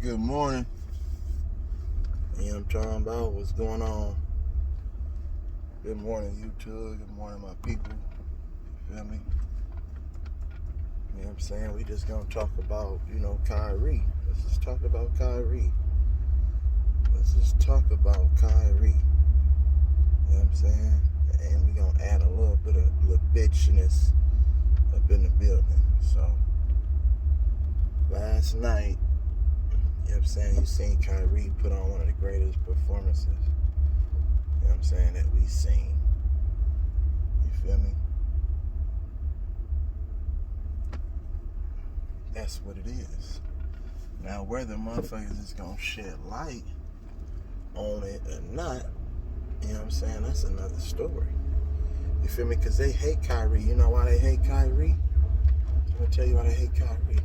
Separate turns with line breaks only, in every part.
Good morning. You know what I'm talking about? What's going on? Good morning, YouTube. Good morning, my people. You feel me? You know what I'm saying? We just gonna talk about, Kyrie. Let's just talk about Kyrie. Let's just talk about Kyrie. You know what I'm saying? And we gonna add a little bit of bitchiness up in the building. So, last night, you know what I'm saying, you seen Kyrie put on one of the greatest performances, you know what I'm saying, that we seen. You feel me? That's what it is. Now, whether motherfuckers is gonna shed light on it or not, you know what I'm saying, that's another story. You feel me? Because they hate Kyrie. You know why they hate Kyrie? I'm gonna tell you why they hate Kyrie.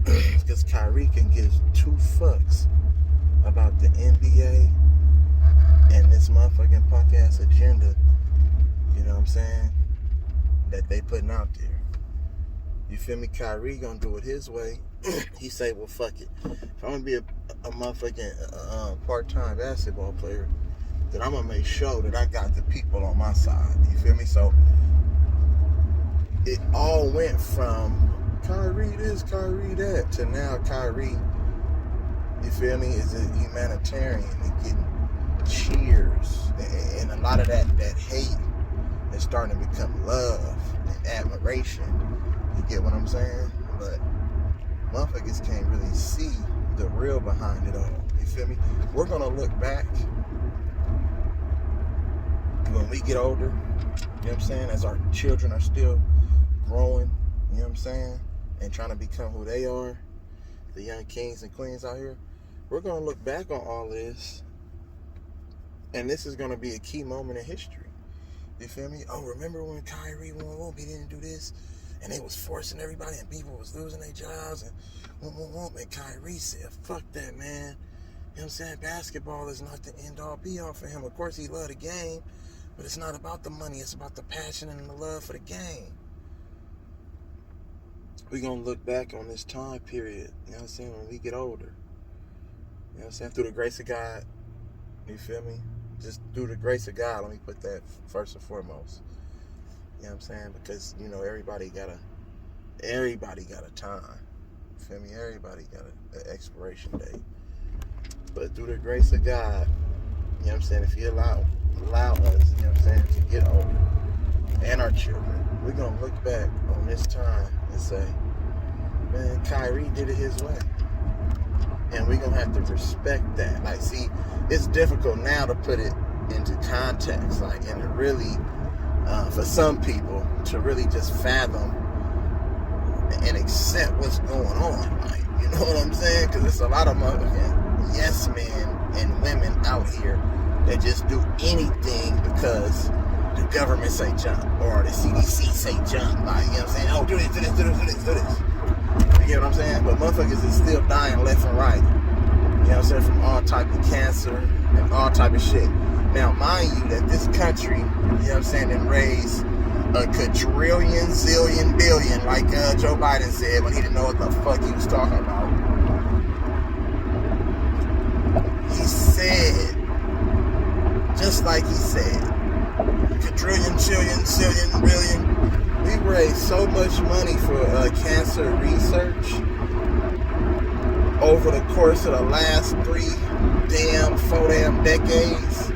Because Kyrie can give two fucks about the NBA and this motherfucking punk ass agenda, you know what I'm saying, that they putting out there. You feel me? Kyrie gonna do it his way. He say, well, fuck it. If I'm gonna be a motherfucking part-time basketball player, then I'm gonna make sure that I got the people on my side. You feel me? So it all went from Kyrie this, Kyrie that, to now Kyrie, you feel me, is a humanitarian and getting cheers. And a lot of that hate is starting to become love and admiration. You get what I'm saying? But motherfuckers can't really see the real behind it all. You feel me? We're gonna look back when we get older, you know what I'm saying, as our children are still growing, you know what I'm saying, and trying to become who they are, the young kings and queens out here. We're going to look back on all this, and this is going to be a key moment in history. You feel me? Oh, remember when Kyrie won, he didn't do this, and they was forcing everybody, and people was losing their jobs, and Kyrie said, fuck that, man. You know what I'm saying? Basketball is not the end-all, be-all for him. Of course, he loved the game, but it's not about the money. It's about the passion and the love for the game. We're going to look back on this time period, you know what I'm saying, when we get older. You know what I'm saying? Through the grace of God. You feel me? Just through the grace of God, let me put that first and foremost. You know what I'm saying? Because, everybody got a time. You feel me? Everybody got an expiration date. But through the grace of God, you know what I'm saying, if He allow us, you know what I'm saying, to get older, and our children, we're going to look back on this time and say, man, Kyrie did it his way. And we're going to have to respect that. Like, see, it's difficult now to put it into context, like, and to really, for some people, to really just fathom and accept what's going on. Like, you know what I'm saying? Because there's a lot of motherfucking yes men and women out here that just do anything because the government say jump, or the CDC say jump. Like, you know what I'm saying? Oh, do this. You get what I'm saying? But motherfuckers is still dying left and right. You know what I'm saying? From all type of cancer and all type of shit. Now, mind you that this country, you know what I'm saying, didn't raise a quadrillion, zillion, billion, like Joe Biden said when he didn't know what the fuck he was talking about. He said, just like he said, quadrillion, trillion, zillion, billion. We raised so much money for cancer research over the course of the last 4 decades.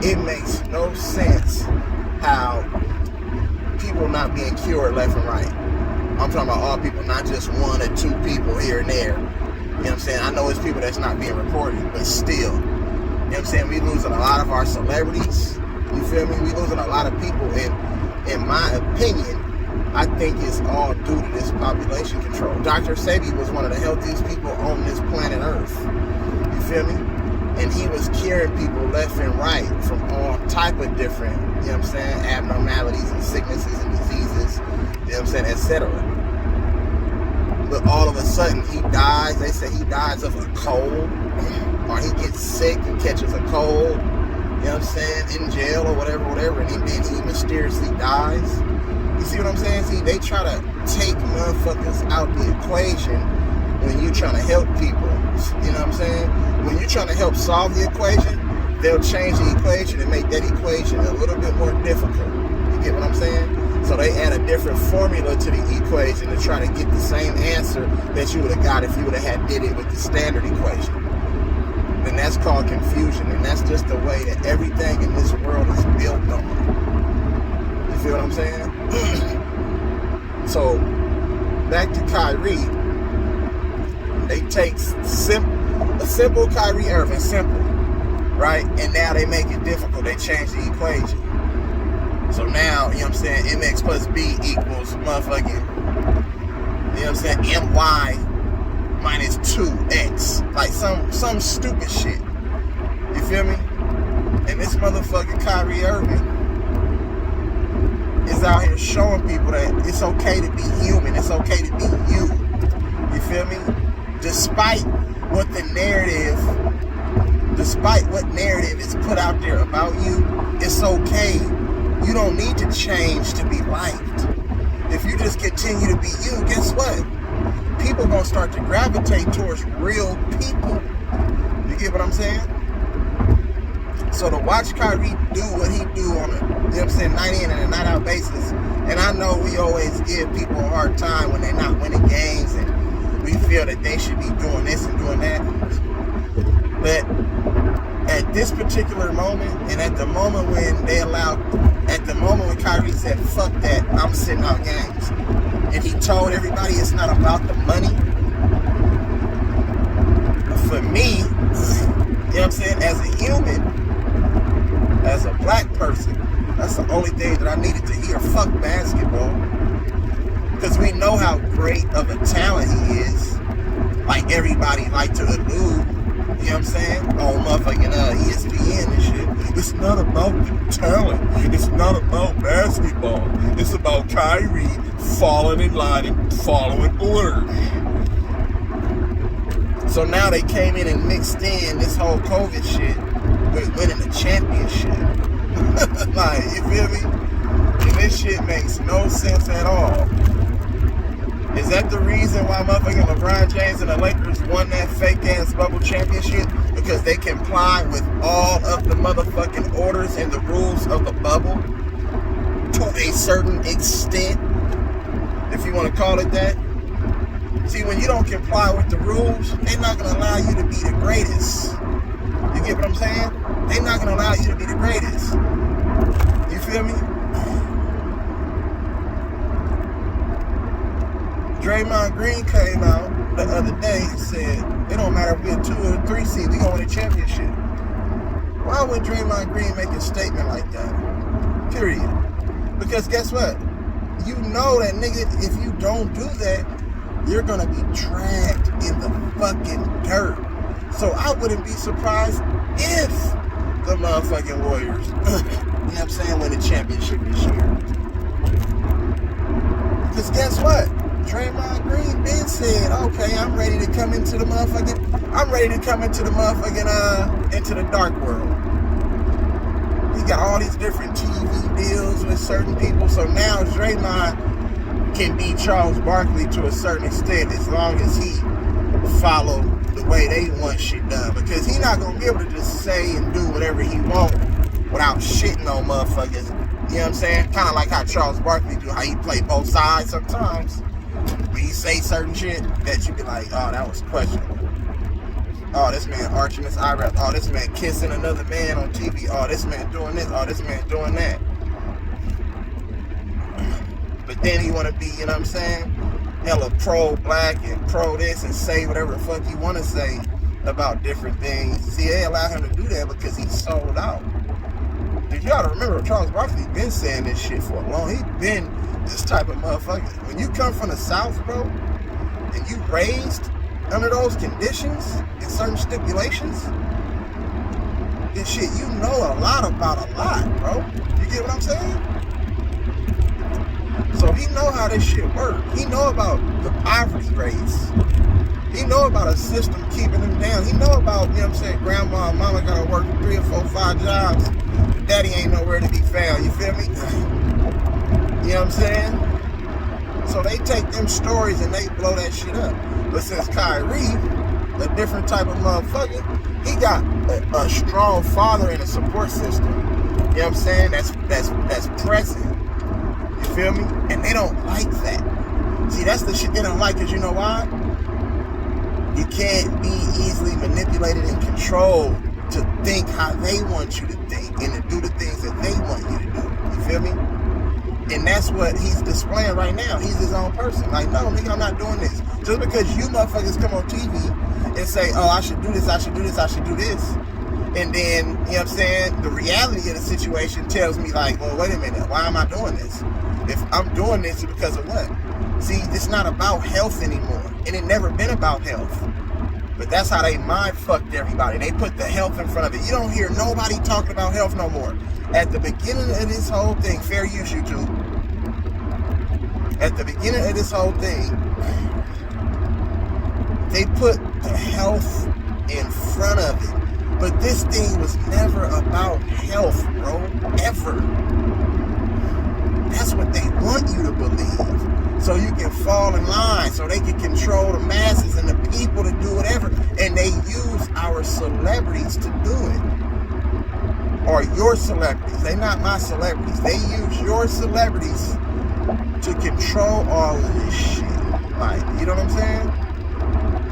It makes no sense how people not being cured left and right. I'm talking about all people, not just 1 or 2 people here and there. You know what I'm saying? I know it's people that's not being reported, but still. You know what I'm saying? We losing a lot of our celebrities. You feel me? We losing a lot of people. And in my opinion, I think it's all due to this population control. Dr. Sebi was one of the healthiest people on this planet Earth. You feel me? And he was curing people left and right from all type of different, you know what I'm saying, abnormalities and sicknesses and diseases, you know what I'm saying, etc. But all of a sudden he dies. They say he dies of a cold, or he gets sick and catches a cold, you know what I'm saying, in jail or whatever, and then he mysteriously dies. You see what I'm saying? See, they try to take motherfuckers out the equation when you trying to help people. You know what I'm saying? When you're trying to help solve the equation, they'll change the equation and make that equation a little bit more difficult. You get what I'm saying? So they add a different formula to the equation to try to get the same answer that you would have got if you would have did it with the standard equation. And that's called confusion. And that's just the way that everything in this world is built on. You feel what I'm saying? So, back to Kyrie. They take a simple Kyrie Irving, simple, right? And now they make it difficult. They change the equation. So now, you know what I'm saying, mx plus b equals motherfucking, you know what I'm saying, my minus 2x. Like some stupid shit. You feel me? And this motherfucking Kyrie Irving is out here showing people that it's okay to be human. It's okay to be you. You feel me? Despite what narrative is put out there about you, it's okay. You don't need to change to be liked. If you just continue to be you, guess what? People gonna start to gravitate towards real people. You get what I'm saying? So to watch Kyrie do what he do on a, you know what I'm saying, night in and a night out basis, and I know we always give people a hard time when they're not winning games and we feel that they should be doing this and doing that. But at this particular moment, and at the moment when Kyrie said, fuck that, I'm sitting out games, and he told everybody it's not about the money, for me, you know what I'm saying, as a human, as a black person, that's the only thing that I needed to hear. Fuck basketball. Because we know how great of a talent he is. Like everybody like to allude, you know what I'm saying? On motherfucking ESPN and shit. It's not about the talent. It's not about basketball. It's about Kyrie falling in line and following orders. So now they came in and mixed in this whole COVID shit with winning the championship. Like, you feel me? And this shit makes no sense at all. Is that the reason why motherfucking LeBron James and the Lakers won that fake ass bubble championship? Because they comply with all of the motherfucking orders and the rules of the bubble to a certain extent, if you want to call it that. See, when you don't comply with the rules, they're not going to allow you to be the greatest. You get what I'm saying? They're not going to allow you to be the greatest. You feel me? Draymond Green came out the other day and said, it don't matter if we're 2 or 3 seed, we gonna win a championship. Why would Draymond Green make a statement like that? Period. Because guess what? You know that, nigga, if you don't do that, you're gonna be dragged in the fucking dirt. So I wouldn't be surprised if the motherfucking Warriors, you know what I'm saying, win the championship this year. Because guess what? Draymond Green been said, okay, I'm ready to come into the motherfucking, into the dark world. He got all these different TV deals with certain people, so now Draymond can be Charles Barkley to a certain extent as long as he follow the way they want shit done. Because he not gonna be able to just say and do whatever he want without shitting on motherfuckers. You know what I'm saying? Kind of like how Charles Barkley do, how he play both sides sometimes. When he say certain shit that you be like, oh, that was questionable. Oh, this man arching his eyebrows. Oh, this man kissing another man on TV. Oh, this man doing this. Oh, this man doing that. But then he want to be, you know what I'm saying, hella pro-black and pro this and say whatever the fuck he want to say about different things. See, they allow him to do that because he's sold out. Dude, you gotta remember, Charles Barkley been saying this shit for a long. He been this type of motherfucker. When you come from the South, bro, and you raised under those conditions and certain stipulations, then shit, you know a lot about a lot, bro. You get what I'm saying? So he know how this shit work. He know about the poverty rates. He know about a system keeping him down. He know about, you know what I'm saying, grandma and mama gotta work 3 or 4, 5 jobs. Daddy ain't nowhere to be found. You feel me? You know what I'm saying? So they take them stories and they blow that shit up. But since Kyrie, a different type of motherfucker, he got a strong father and a support system. You know what I'm saying? That's present. You feel me? And they don't like that. See, that's the shit they don't like, because you know why? You can't be easily manipulated and controlled to think how they want you to think and to do the things that they want you to do. You feel me? And that's what he's displaying right now. He's his own person. Like, no, nigga, I'm not doing this. Just because you motherfuckers come on TV and say, oh, I should do this, I should do this, I should do this. And then, you know what I'm saying, the reality of the situation tells me, like, well, wait a minute, why am I doing this? If I'm doing this, it's because of what? See, it's not about health anymore. And it never been about health. But that's how they mind fucked everybody. They put the health in front of it. You don't hear nobody talking about health no more. At the beginning of this whole thing, fair use, YouTube. At the beginning of this whole thing, they put the health in front of it. But this thing was never about health, bro. Ever. That's what they want you to believe. So you can fall in line, so they can control the masses and the people to do whatever. And they use our celebrities to do it. Or your celebrities. They're not my celebrities. They use your celebrities to control all of this shit. Like, you know what I'm saying?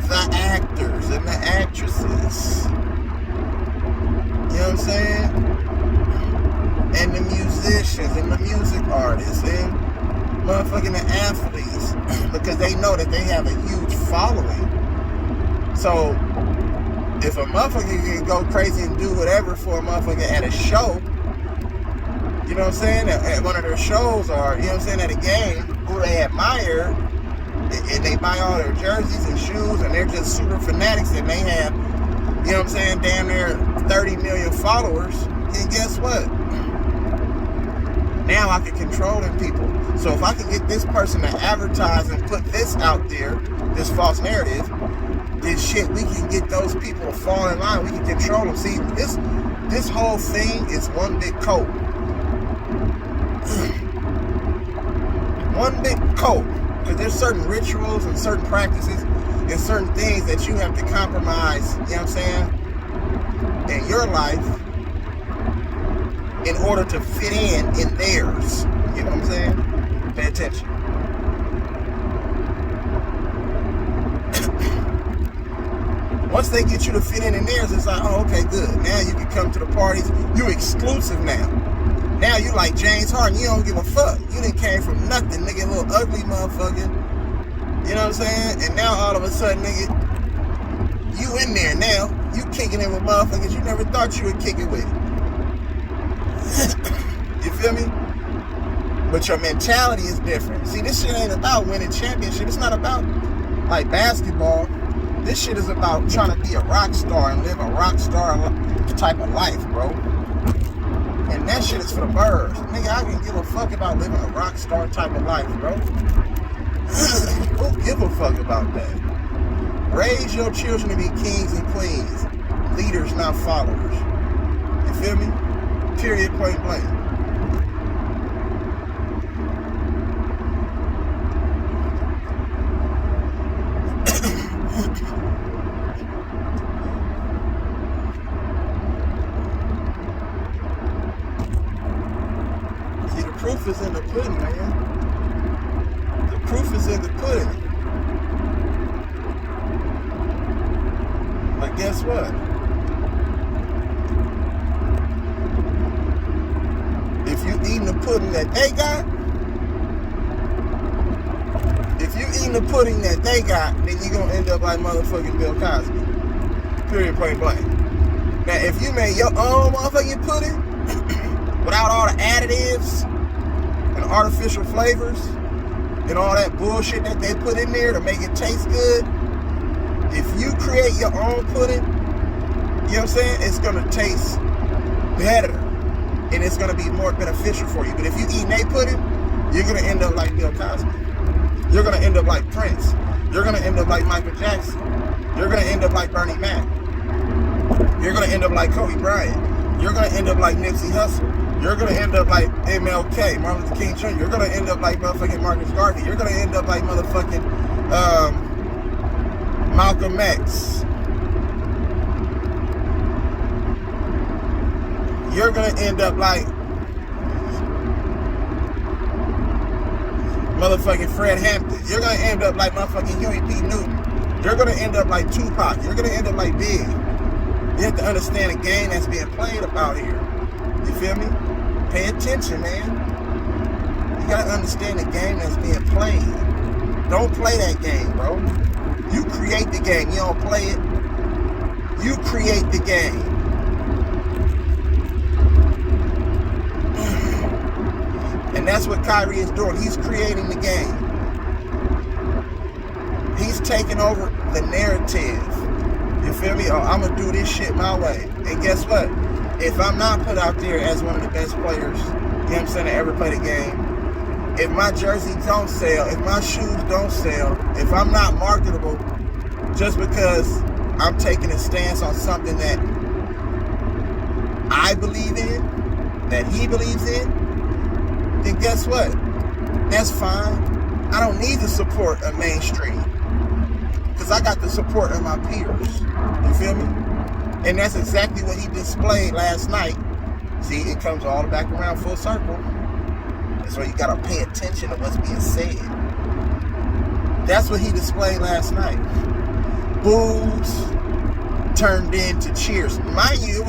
The actors and the actresses. You know what I'm saying? And the musicians and the music artists and motherfucking the athletes, because they know that they have a huge following. So if a motherfucker can go crazy and do whatever for a motherfucker at a show, you know what I'm saying, at one of their shows, or, you know what I'm saying, at a game, who they admire, and they buy all their jerseys and shoes, and they're just super fanatics, and they have, you know what I'm saying, damn near 30 million followers, and guess what? Now I can control them people. So if I can get this person to advertise and put this out there, this false narrative, then shit, we can get those people to fall in line. We can control them. See, this whole thing is one big code. One big code. Because there's certain rituals and certain practices and certain things that you have to compromise, you know what I'm saying, in your life, in order to fit in theirs. You know what I'm saying? Pay attention. Once they get you to fit in theirs, it's like, oh, okay, good. Now you can come to the parties. You exclusive now. Now you like James Harden. You don't give a fuck. You done came from nothing, nigga, little ugly motherfucker. You know what I'm saying? And now all of a sudden, nigga, you in there now. You kicking it with motherfuckers you never thought you would kick it with. You feel me? But your mentality is different. See, this shit ain't about winning championship. It's not about, like, basketball. This shit is about trying to be a rock star and live a rock star type of life, bro. And that shit is for the birds. Nigga, I can give a fuck about living a rock star type of life, bro. Who give a fuck about that? Raise your children to be kings and queens. Leaders, not followers. You feel me? Period, point blank. See, the proof is in the pudding, man. The proof is in the pudding. But guess what? If you eating the pudding that they got, then you're going to end up like motherfucking Bill Cosby. Period, point blank. Now, if you made your own motherfucking pudding without all the additives and artificial flavors and all that bullshit that they put in there to make it taste good, if you create your own pudding, you know what I'm saying, it's going to taste better. And it's going to be more beneficial for you. But if you eat a pudding, you're going to end up like Bill Cosby. You're going to end up like Prince. You're going to end up like Michael Jackson. You're going to end up like Bernie Mac. You're going to end up like Kobe Bryant. You're going to end up like Nipsey Hussle. You're going to end up like MLK, Martin Luther King Jr. You're going to end up like motherfucking Marcus Garvey. You're going to end up like motherfucking Malcolm X. You're going to end up like motherfucking Fred Hampton. You're going to end up like motherfucking Huey P. Newton. You're going to end up like Tupac. You're going to end up like Big. You have to understand the game that's being played about here. You feel me? Pay attention, man. You got to understand the game that's being played. Don't play that game, bro. You create the game. You don't play it. You create the game. And that's what Kyrie is doing. He's creating the game. He's taking over the narrative. You feel me? Oh, I'm going to do this shit my way. And guess what? If I'm not put out there as one of the best players, you know what I'm saying, to ever play the game, if my jersey don't sell, if my shoes don't sell, if I'm not marketable, just because I'm taking a stance on something that I believe in, that he believes in, then guess what? That's fine. I don't need the support of mainstream, because I got the support of my peers. You feel me? And that's exactly what he displayed last night. See, it comes all back around full circle. That's why you gotta pay attention to what's being said. That's what he displayed last night. Boos turned into cheers. Mind you, it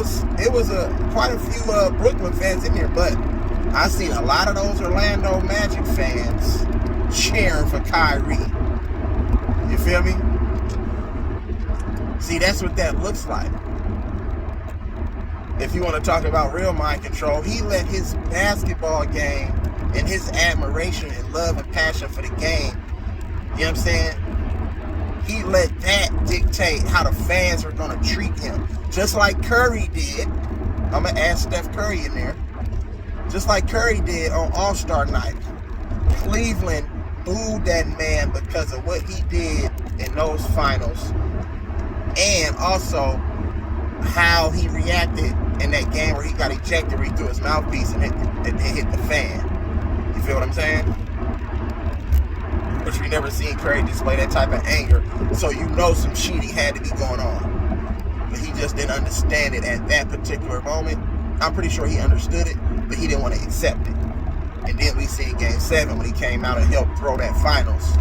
was quite a few Brooklyn fans in there, but I seen a lot of those Orlando Magic fans cheering for Kyrie. You feel me? See, that's what that looks like. If you want to talk about real mind control, he let his basketball game and his admiration and love and passion for the game, you know what I'm saying? He let that dictate how the fans are going to treat him. Just like Curry did. I'm going to add Steph Curry in there. Just like Curry did on All-Star Night. Cleveland booed that man because of what he did in those finals. And also how he reacted in that game where he got ejected, where he threw his mouthpiece and it hit the fan. You feel what I'm saying? But we never seen Curry display that type of anger, so you know some cheating had to be going on. But he just didn't understand it at that particular moment. I'm pretty sure he understood it, but he didn't want to accept it. And then we see Game 7 when he came out and helped throw that finals,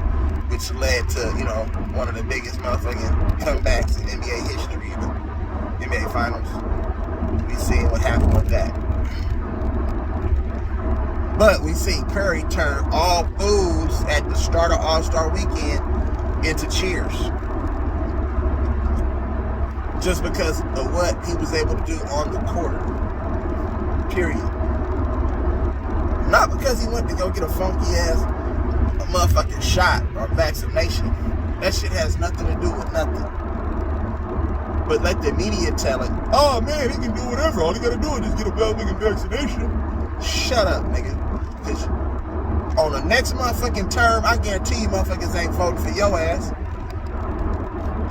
which led to, you know, one of the biggest motherfucking comebacks in NBA history, the NBA Finals. We seen what happened with that. But we see Curry turn all boos at the start of All-Star Weekend into cheers. Just because of what he was able to do on the court. Period. Not because he went to go get a funky ass motherfucking shot or vaccination. That shit has nothing to do with nothing. But let the media tell it, oh man, he can do whatever. All he gotta do is just get a motherfucking vaccination. Shut up, nigga. Cause on the next motherfucking term, I guarantee you motherfuckers ain't voting for your ass.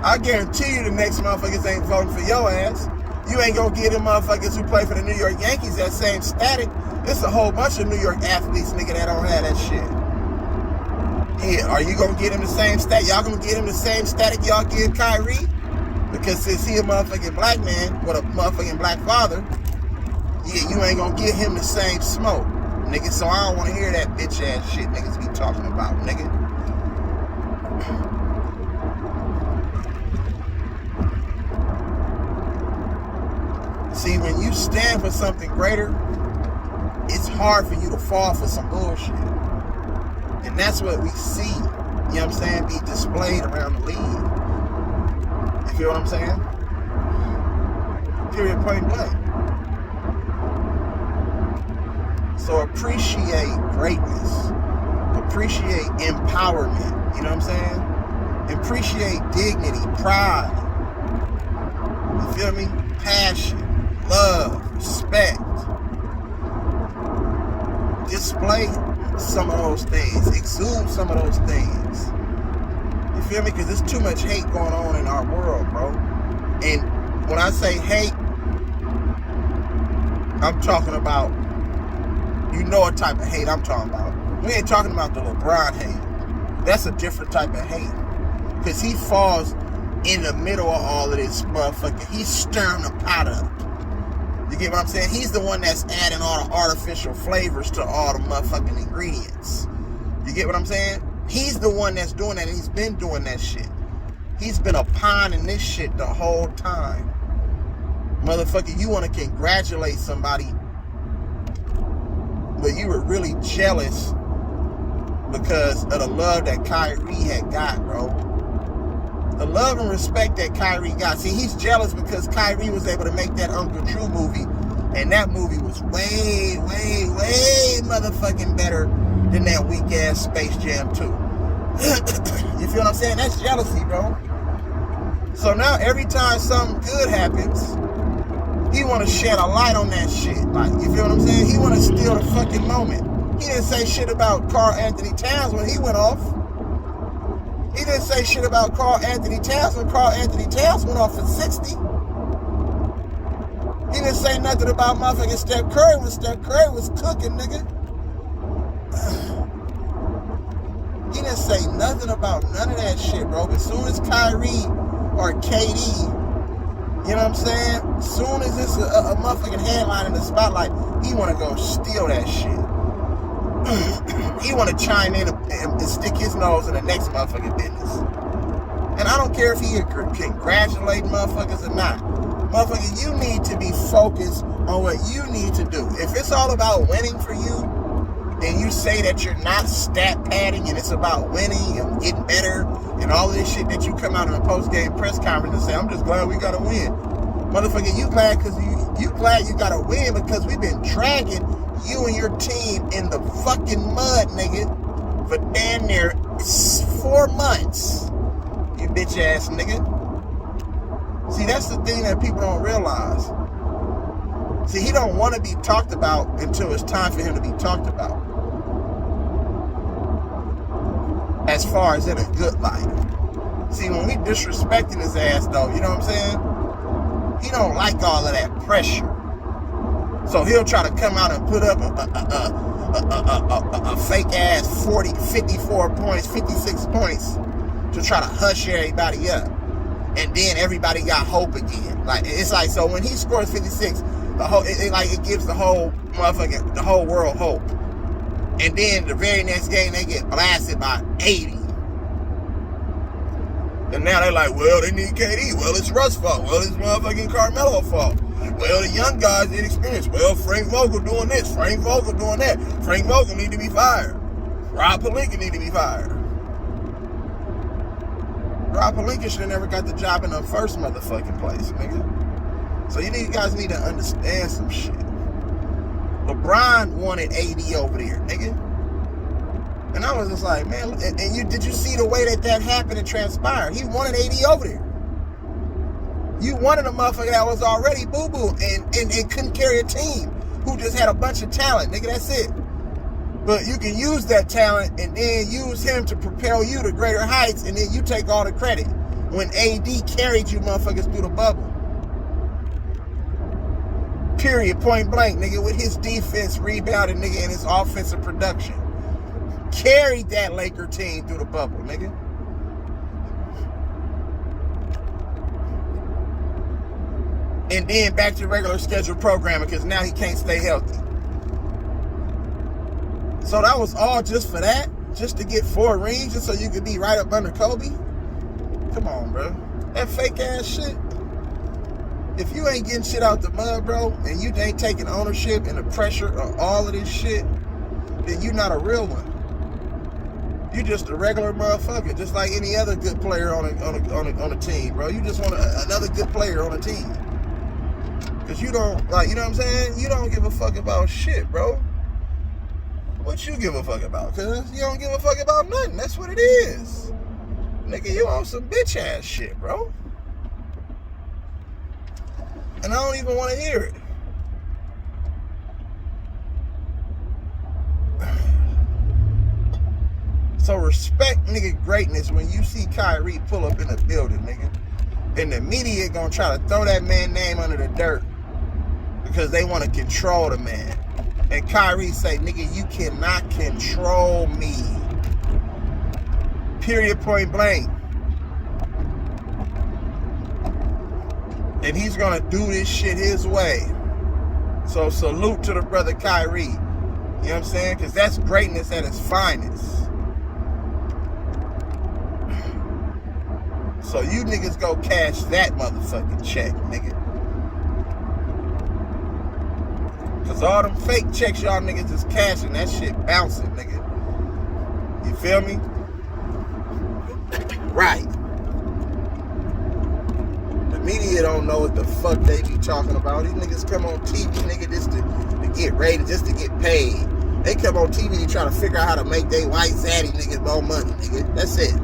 I guarantee you the next motherfuckers ain't voting for your ass. You ain't gonna get them motherfuckers who play for the New York Yankees that same static. It's a whole bunch of New York athletes, nigga, that don't have that shit. Yeah, are you gonna get him the same static? Y'all gonna get him the same static y'all give Kyrie? Because since he a motherfucking black man with a motherfucking black father, yeah, you ain't gonna give him the same smoke, nigga. So I don't want to hear that bitch ass shit niggas be talking about, nigga. See, when you stand for something greater, it's hard for you to fall for some bullshit. And that's what we see, you know what I'm saying, be displayed around the league. You feel what I'm saying? Period, point blank. So appreciate greatness. Appreciate empowerment. You know what I'm saying? Appreciate dignity, pride. You feel me? Passion, love, respect. Display some of those things. Exude some of those things. You feel me? Because there's too much hate going on in our world, bro. And when I say hate, I'm talking about You know what type of hate I'm talking about. We ain't talking about the LeBron hate. That's a different type of hate. Because he falls in the middle of all of this motherfucker. He's stirring the pot up. You get what I'm saying? He's the one that's adding all the artificial flavors to all the motherfucking ingredients. You get what I'm saying? He's the one that's doing that, and he's been doing that shit. He's been a pawn in this shit the whole time. Motherfucker, you want to congratulate somebody, but you were really jealous because of the love that Kyrie had got, bro. The love and respect that Kyrie got. See, he's jealous because Kyrie was able to make that Uncle Drew movie, and that movie was way, way, way motherfucking better than that weak-ass Space Jam 2. You feel what I'm saying? That's jealousy, bro. So now every time something good happens, he want to shed a light on that shit. Like, you feel what I'm saying? He want to steal the fucking moment. He didn't say shit about Karl Anthony Towns when he went off. He didn't say shit about Karl Anthony Towns when Karl Anthony Towns went off at 60. He didn't say nothing about motherfucking Steph Curry when Steph Curry was cooking, nigga. He didn't say nothing about none of that shit, bro. As soon as Kyrie or KD, you know what I'm saying? As soon as it's a motherfucking headline in the spotlight, he want to go steal that shit. He want to chime in and stick his nose in the next motherfucking business. And I don't care if he congratulate motherfuckers or not. Motherfucker, you need to be focused on what you need to do. If it's all about winning for you, and you say that you're not stat padding and it's about winning and getting better and all of this shit that you come out in a post-game press conference and say, I'm just glad we got to win. Motherfucker, you glad because you glad you got to win because we've been dragging you and your team in the fucking mud, nigga, for damn near 4 months. You bitch ass nigga. See, that's the thing that people don't realize. See, he don't want to be talked about until it's time for him to be talked about. As far as in a good light. See, when we disrespecting his ass, though, you know what I'm saying? He don't like all of that pressure. So he'll try to come out and put up a fake ass 54 points, 56 points to try to hush everybody up. And then everybody got hope again. Like, it's like, so when he scores 56, it gives the whole motherfucking, the whole world hope. And then the very next game, they get blasted by 80. And now they're like, well, they need KD. Well, it's Russ' fault. Well, it's motherfucking Carmelo's fault. Well, the young guys need experience. Well, Frank Vogel doing this. Frank Vogel doing that. Frank Vogel need to be fired. Rob Pelinka need to be fired. Rob Pelinka should have never got the job in the first motherfucking place, nigga. So you guys need to understand some shit. LeBron wanted AD over there, nigga. And I was just like, man, and did you see the way that happened and transpired? He wanted AD over there. You wanted a motherfucker that was already boo-boo and couldn't carry a team, who just had a bunch of talent, nigga, that's it. But you can use that talent and then use him to propel you to greater heights, and then you take all the credit when AD carried you motherfuckers through the bubble. Period, point blank, nigga, with his defense rebounding, nigga, and his offensive production. Carried that Laker team through the bubble, nigga. And then back to regular scheduled programming because now he can't stay healthy. So that was all just for that? Just to get 4 rings just so you could be right up under Kobe? Come on, bro. That fake ass shit. If you ain't getting shit out the mud, bro, and you ain't taking ownership and the pressure of all of this shit, then you're not a real one. You just a regular motherfucker, just like any other good player on a team, bro. You just want another good player on a team. Because you don't, like, you know what I'm saying? You don't give a fuck about shit, bro. What you give a fuck about? Because you don't give a fuck about nothing. That's what it is. Nigga, you on some bitch ass shit, bro. And I don't even want to hear it. So respect, nigga, greatness when you see Kyrie pull up in the building, nigga. And the media gonna try to throw that man's name under the dirt because they want to control the man. And Kyrie say, nigga, you cannot control me. Period, point blank. And he's gonna do this shit his way. So salute to the brother Kyrie. You know what I'm saying? Because that's greatness at its finest. So you niggas go cash that motherfucking check, nigga. Because all them fake checks y'all niggas is cashing, that shit bouncing, nigga. You feel me? Right. The media don't know what the fuck they be talking about. These niggas come on TV, nigga, just to get rated, just to get paid. They come on TV to try to figure out how to make they white zaddy niggas more money, nigga. That's it.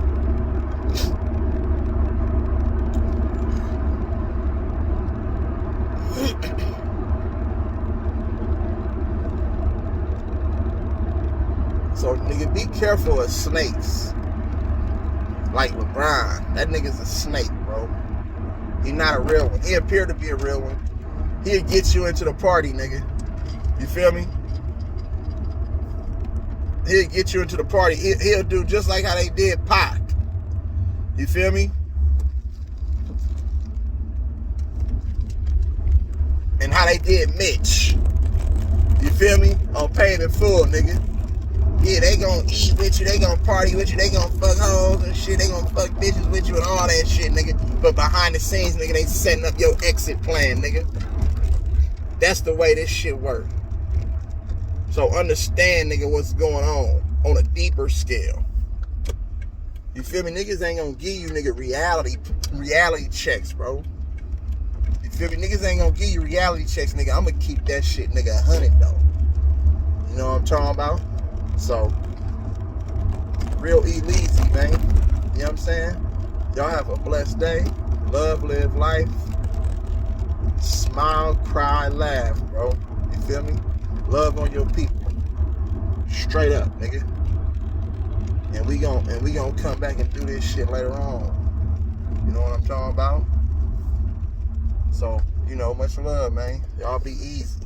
So, nigga, be careful of snakes. Like LeBron. That nigga's a snake, bro. He not a real one. He appeared to be a real one. He'll get you into the party, nigga. You feel me? He'll get you into the party. He'll do just like how they did Pac. You feel me? And how they did Mitch. You feel me? On Paid in Full, nigga. Yeah, they gonna eat with you, they gonna party with you, they gonna fuck hoes and shit, they gonna fuck bitches with you and all that shit, nigga. But behind the scenes, nigga, they setting up your exit plan, nigga. That's the way this shit work. So understand, nigga, what's going on a deeper scale. You feel me? Niggas ain't gonna give you, nigga, reality checks, bro. You feel me? Niggas ain't gonna give you reality checks, nigga. I'm gonna keep that shit, nigga, 100 though. You know what I'm talking about? So, real E-Leezy, man. You know what I'm saying? Y'all have a blessed day. Love, live life. Smile, cry, laugh, bro. You feel me? Love on your people. Straight up, nigga. And we gon' come back and do this shit later on. You know what I'm talking about? So, you know, much love, man. Y'all be easy.